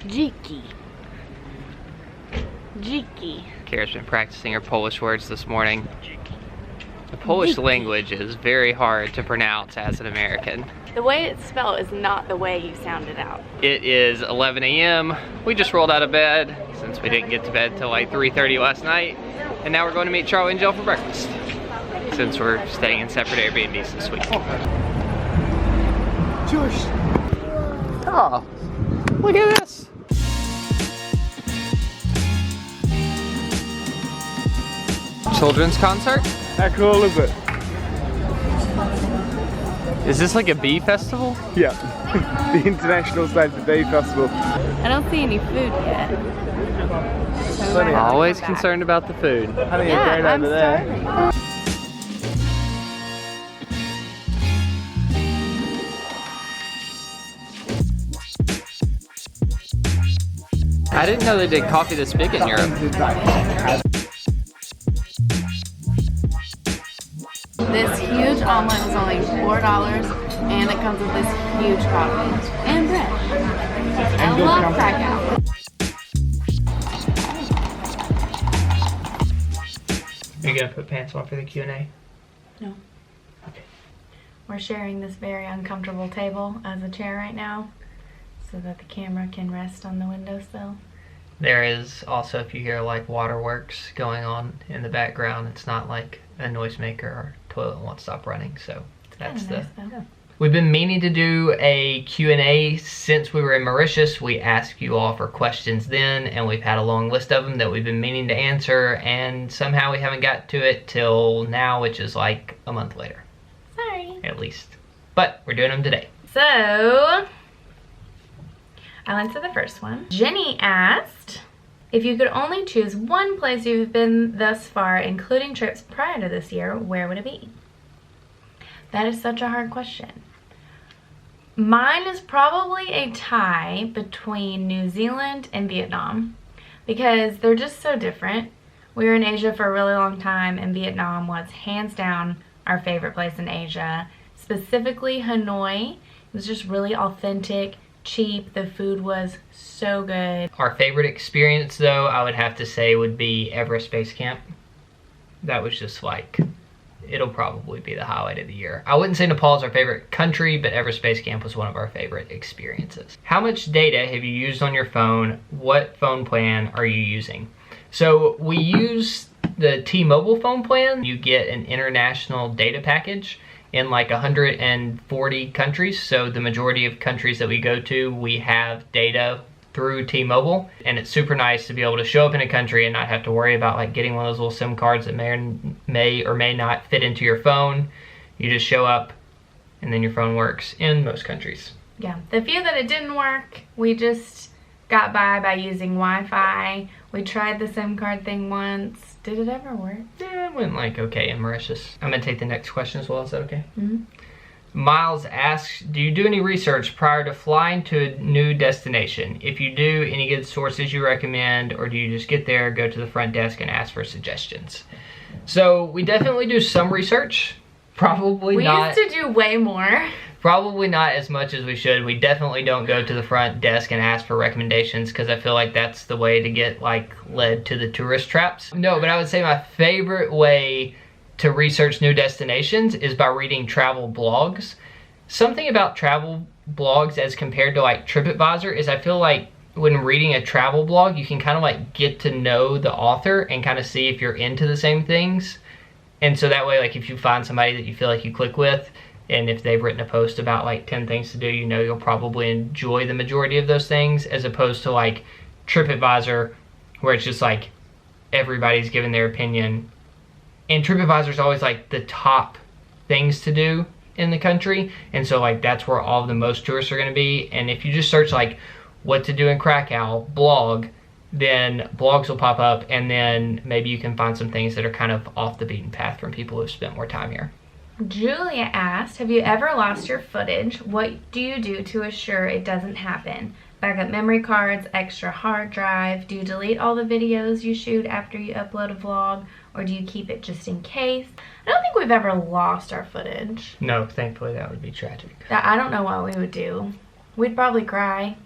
Dziki. Dziki. Kara's been practicing her Polish words this morning. The Polish language is very hard to pronounce as an American. The way it's spelled is not the way you sound it out. It is 11 a.m. We just rolled out of bed since we didn't get to bed till like 3:30 last night. And now we're going to meet Charlie and Jill for breakfast since we're staying in separate Airbnbs this week. Jewish. Oh, look at this. Children's concert? How cool is it? Is this like a bee festival? Yeah. The International Save the Bee Festival. I don't see any food yet. So Honey, Always concerned about the food. Honey, yeah, you're going I'm over there. starving. I didn't know they did coffee to spigot in Europe. This huge omelet is only $4 and it comes with this huge coffee and bread. I love Krakow. Are you gonna put pants on for the Q&A? No. Okay. We're sharing this very uncomfortable table as a chair right now so that the camera can rest on the windowsill. There is also, if you hear like waterworks going on in the background, it's not like a noisemaker or toilet won't stop running, so that's Kinda the... nice, though. We've been meaning to do a Q&A since we were in Mauritius. We asked you all for questions then, and we've had a long list of them that we've been meaning to answer, and somehow we haven't got to it till now, which is like a month later. Sorry. At least. But we're doing them today. So, I'll answer the first one. Jenny asked, if you could only choose one place you've been thus far, including trips prior to this year, where would it be? That is such a hard question. Mine is probably a tie between New Zealand and Vietnam because they're just so different. We were in Asia for a really long time and Vietnam was hands down our favorite place in Asia. Specifically Hanoi. It was just really authentic, cheap. The food was so good. Our favorite experience though, I would have to say would be Everest Base Camp. That was just like, it'll probably be the highlight of the year. I wouldn't say Nepal is our favorite country, but Everest Base Camp was one of our favorite experiences. How much data have you used on your phone? What phone plan are you using? So we use the T-Mobile phone plan. You get an international data package in like 140 countries. So the majority of countries that we go to, we have data through T-Mobile, and it's super nice to be able to show up in a country and not have to worry about like getting one of those little SIM cards that may or may not fit into your phone. You just show up and then your phone works in most countries. Yeah, the few that it didn't work, we just got by using Wi-Fi. We tried the SIM card thing once. Did it ever work? Yeah, it went like okay in Mauritius. I'm gonna take the next question as well, is that okay? Mm-hmm. Miles asks, do you do any research prior to flying to a new destination? If you do, any good sources you recommend, or do you just get there, go to the front desk and ask for suggestions? So we definitely do some research. Probably not. We used to do way more. Probably not as much as we should. We definitely don't go to the front desk and ask for recommendations because I feel like that's the way to get like led to the tourist traps. No, but I would say my favorite way to research new destinations is by reading travel blogs. Something about travel blogs as compared to like TripAdvisor is I feel like when reading a travel blog, you can kind of like get to know the author and kind of see if you're into the same things. And so that way, like if you find somebody that you feel like you click with, and if they've written a post about like 10 things to do, you know you'll probably enjoy the majority of those things, as opposed to like TripAdvisor, where it's just like everybody's giving their opinion. And TripAdvisor is always like the top things to do in the country. And so like that's where all of the most tourists are gonna be. And if you just search like what to do in Krakow blog, then blogs will pop up and then maybe you can find some things that are kind of off the beaten path from people who've spent more time here. Julia asked, have you ever lost your footage? What do you do to assure it doesn't happen? Backup memory cards, extra hard drive. Do you delete all the videos you shoot after you upload a vlog? Or do you keep it just in case? I don't think we've ever lost our footage. No, thankfully that would be tragic. I don't know what we would do. We'd probably cry.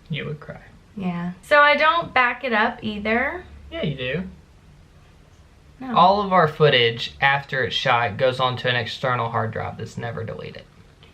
You would cry. Yeah. So I don't back it up either. Yeah, you do. No. All of our footage after it's shot goes onto an external hard drive that's never deleted.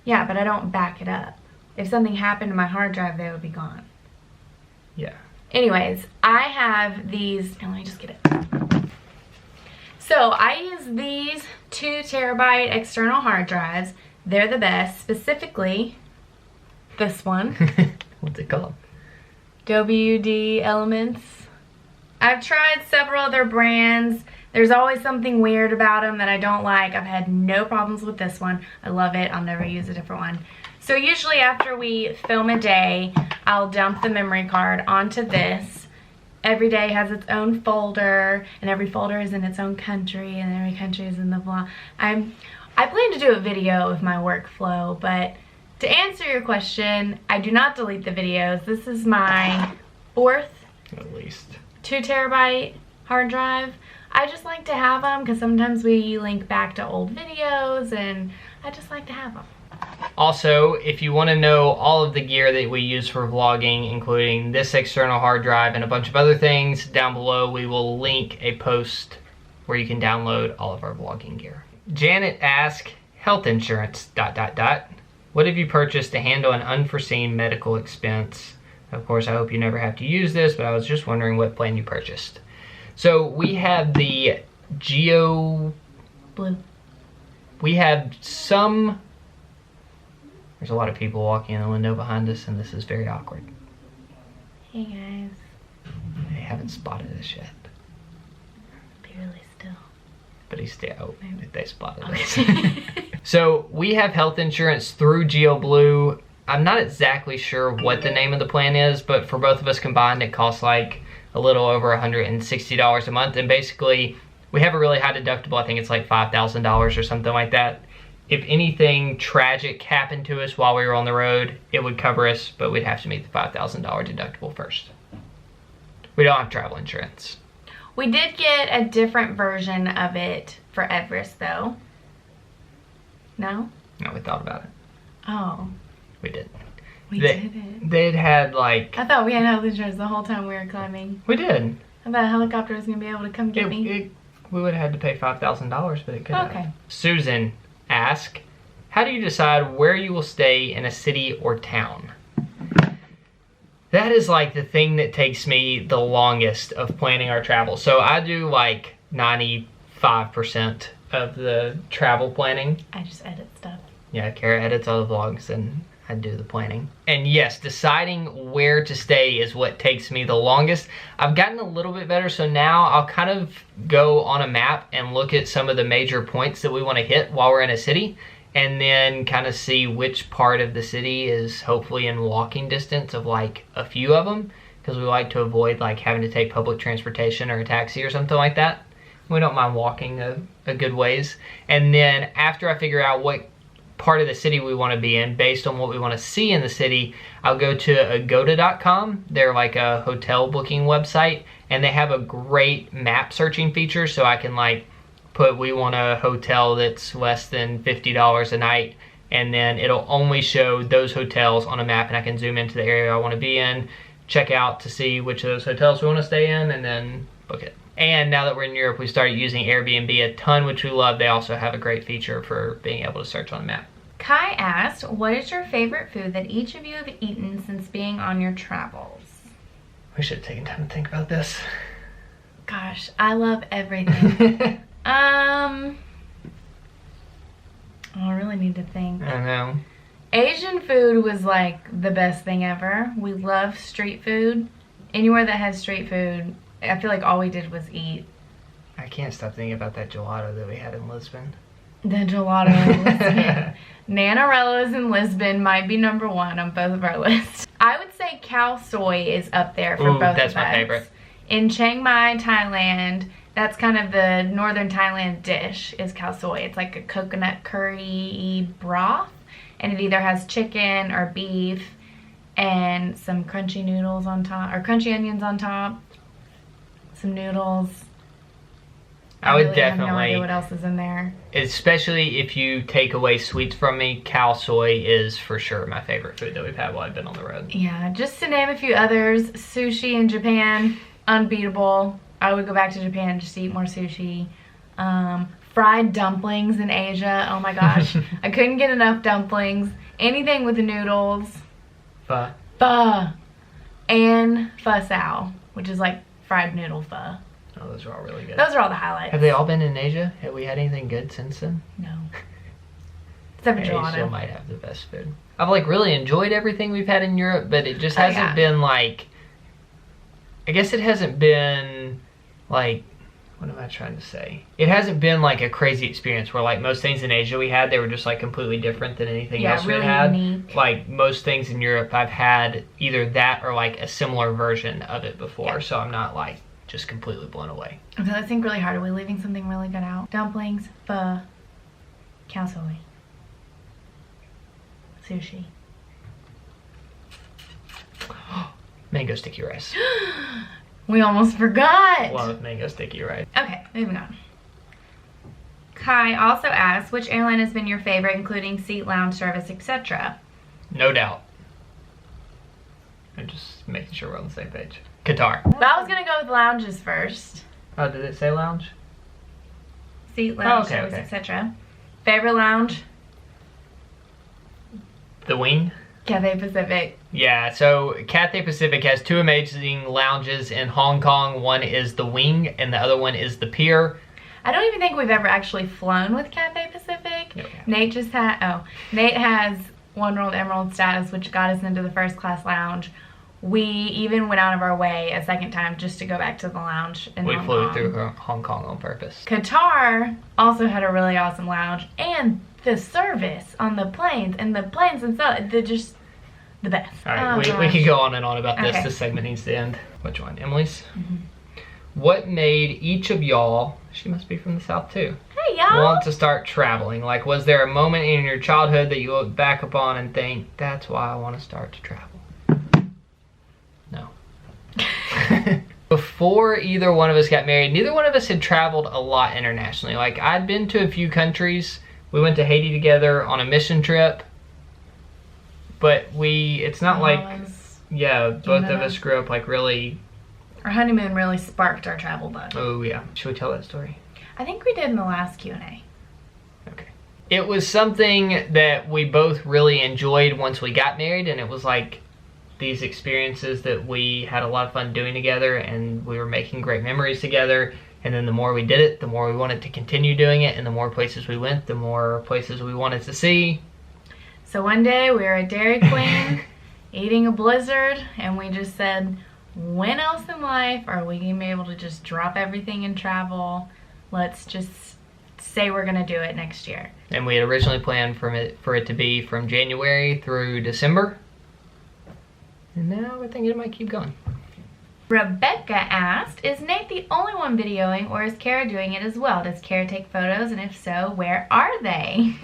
Yeah, but I don't back it up. If something happened to my hard drive, they would be gone. Yeah. Anyways, I have these, and let me just get it. So I use these 2 terabyte external hard drives. They're the best, specifically this one. What's it called? WD Elements. I've tried several other brands. There's always something weird about them that I don't like. I've had no problems with this one. I love it. I'll never use a different one. So usually after we film a day, I'll dump the memory card onto this. Every day has its own folder, and every folder is in its own country, and every country is in the vlog. I plan to do a video of my workflow, but to answer your question, I do not delete the videos. This is my 4th, At least. 2 terabyte hard drive. I just like to have them because sometimes we link back to old videos, and I just like to have them. Also, if you want to know all of the gear that we use for vlogging, including this external hard drive and a bunch of other things, down below we will link a post where you can download all of our vlogging gear. Janet asked, health insurance, ... What have you purchased to handle an unforeseen medical expense? Of course, I hope you never have to use this, but I was just wondering what plan you purchased. So we have the Geo... Blue. We have some... There's a lot of people walking in the window behind us, and this is very awkward. Hey guys. They haven't spotted us yet. Barely still. But he's still... Oh, they spotted us. Okay. So we have health insurance through Geo Blue. I'm not exactly sure what the name of the plan is, but for both of us combined, it costs like a little over $160 a month. And basically, we have a really high deductible. I think it's like $5,000 or something like that. If anything tragic happened to us while we were on the road, it would cover us, but we'd have to meet the $5,000 deductible first. We don't have travel insurance. We did get a different version of it for Everest, though. No? No, we thought about it. Oh. We didn't. We didn't. They'd had like... I thought we had health insurance the whole time we were climbing. We did. I thought a helicopter was going to be able to come get me. We would have had to pay $5,000, but it could have. Okay. Susan asked, how do you decide where you will stay in a city or town? That is like the thing that takes me the longest of planning our travel. So I do like 95% of the travel planning. I just edit stuff. Yeah, Kara edits all the vlogs and I do the planning. And yes, deciding where to stay is what takes me the longest. I've gotten a little bit better, so now I'll kind of go on a map and look at some of the major points that we want to hit while we're in a city, and then kind of see which part of the city is hopefully in walking distance of like a few of them, because we like to avoid like having to take public transportation or a taxi or something like that. We don't mind walking a good ways. And then after I figure out what part of the city we want to be in based on what we want to see in the city, I'll go to agoda.com. They're like a hotel booking website, and they have a great map searching feature, so I can like put we want a hotel that's less than $50 a night, and then it'll only show those hotels on a map, and I can zoom into the area I want to be in, check out to see which of those hotels we want to stay in, and then book it. And now that we're in Europe, we started using Airbnb a ton, which we love. They also have a great feature for being able to search on a map. Kai asked, what is your favorite food that each of you have eaten since being on your travels? We should have taken time to think about this. Gosh, I love everything. I really need to think. I know. Asian food was like the best thing ever. We love street food. Anywhere that has street food, I feel like all we did was eat. I can't stop thinking about that gelato that we had in Lisbon. The gelato in Lisbon. Nanarello's in Lisbon might be number 1 on both of our lists. I would say khao soi is up there for both of us. That's my favorite. In Chiang Mai, Thailand, That's kind of the northern Thailand dish is khao soi. It's like a coconut curry broth, and it either has chicken or beef and some crunchy noodles on top, or crunchy onions on top, some noodles. I would really definitely, have no idea what else is in there. Especially if you take away sweets from me, khao soi is for sure my favorite food that we've had while I've been on the road. Yeah, just to name a few others, sushi in Japan, unbeatable. I would go back to Japan just to eat more sushi. Fried dumplings in Asia, oh my gosh. I couldn't get enough dumplings. Anything with the noodles. Pho. Pho. And pho sao, which is like fried noodle pho. Oh, those are all really good. Those are all the highlights. Have they all been in Asia? Have we had anything good since then? No. Except for Asia gelato. might have the best food. I've like really enjoyed everything we've had in Europe, but it just hasn't been like, I guess it hasn't been like, what am I trying to say? It hasn't been like a crazy experience where like most things in Asia we had, they were just like completely different than anything else we really had. unique. Like most things in Europe, I've had either that or like a similar version of it before, so I'm not like just completely blown away. Okay, let's think really hard. Are we leaving something really good out? Dumplings, pho, khao soi, sushi. Mango sticky rice. We almost forgot. Love mango sticky rice. Okay, moving on. Kai also asks, which airline has been your favorite, including seat, lounge service, etc.? No doubt. I'm just making sure we're on the same page. Qatar. But I was gonna go with lounges first. Oh, did it say lounge? Seat, lounge, okay, service, okay. etc. Favorite lounge? The Wing? Cathay Pacific. Yeah, so Cathay Pacific has two amazing lounges in Hong Kong. One is the Wing and the other one is the Pier. I don't even think we've ever actually flown with Cathay Pacific. No, we haven't. Nate has One World Emerald status, which got us into the first class lounge. We even went out of our way a second time just to go back to the lounge in We Hong flew Kong. through Hong Kong on purpose. Qatar also had a really awesome lounge, and the service on the planes and the planes themselves, they're just the best. All right, Oh, we gosh. can go on and on about this. Okay. This segment needs to end. Which one? Emily's? Mm-hmm. What made each of y'all, she must be from the South too, Hey y'all! want to start traveling? Like, was there a moment in your childhood that you look back upon and think, that's why I want to start to travel? No. Before either one of us got married, neither one of us had traveled a lot internationally. Like, I'd been to a few countries. We went to Haiti together on a mission trip. But it's not like, yeah, both of us grew up like really. Our honeymoon really sparked our travel bug. Oh yeah. Should we tell that story? I think we did in the last Q&A. Okay. It was something that we both really enjoyed once we got married, and it was like these experiences that we had a lot of fun doing together, and we were making great memories together. And then the more we did it, the more we wanted to continue doing it, and the more places we went, the more places we wanted to see. So one day we were at Dairy Queen eating a Blizzard, and we just said, when else in life are we going to be able to just drop everything and travel? Let's just say we're going to do it next year. And we had originally planned for it to be from January through December. And now we're thinking it might keep going. Rebecca asked, is Nate the only one videoing, or is Kara doing it as well? Does Kara take photos, and if so, where are they?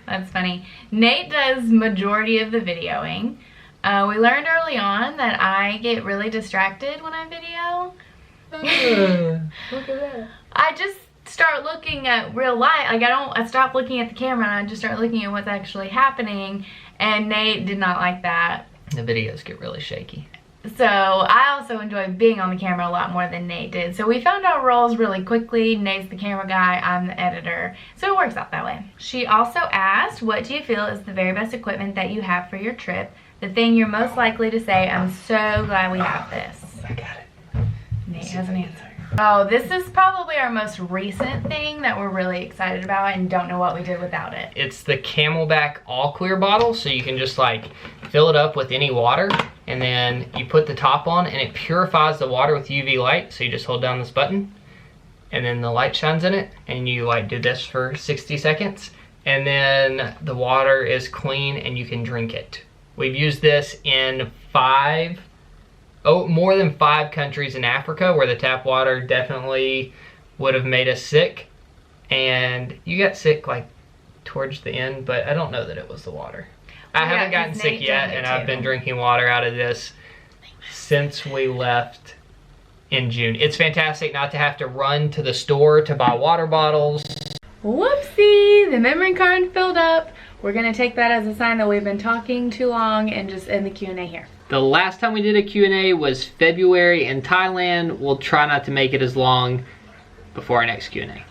That's funny. Nate does majority of the videoing. We learned early on that I get really distracted when I video. Look at that. I just start looking at real life. Like I stop looking at the camera and I just start looking at what's actually happening. And Nate did not like that. The videos get really shaky. So I also enjoy being on the camera a lot more than Nate did. So we found our roles really quickly. Nate's the camera guy, I'm the editor. So it works out that way. She also asked, what do you feel is the very best equipment that you have for your trip? The thing you're most likely to say, I'm so glad we have this. I got it. Nate has an answer. Oh, this is probably our most recent thing that we're really excited about and don't know what we did without it. It's the Camelback all clear bottle, so you can just like fill it up with any water, and then you put the top on and it purifies the water with UV light. So you just hold down this button and then the light shines in it, and you like do this for 60 seconds, and then the water is clean and you can drink it. We've used this in 5 more than 5 countries in Africa where the tap water definitely would have made us sick. And you got sick like towards the end, but I don't know that it was the water. I haven't gotten sick yet, and I've been drinking water out of this since we left in June. It's fantastic not to have to run to the store to buy water bottles. Whoopsie, the memory card filled up. We're gonna take that as a sign that we've been talking too long and just end the Q&A here. The last time we did a Q&A was February in Thailand. We'll try not to make it as long before our next Q&A.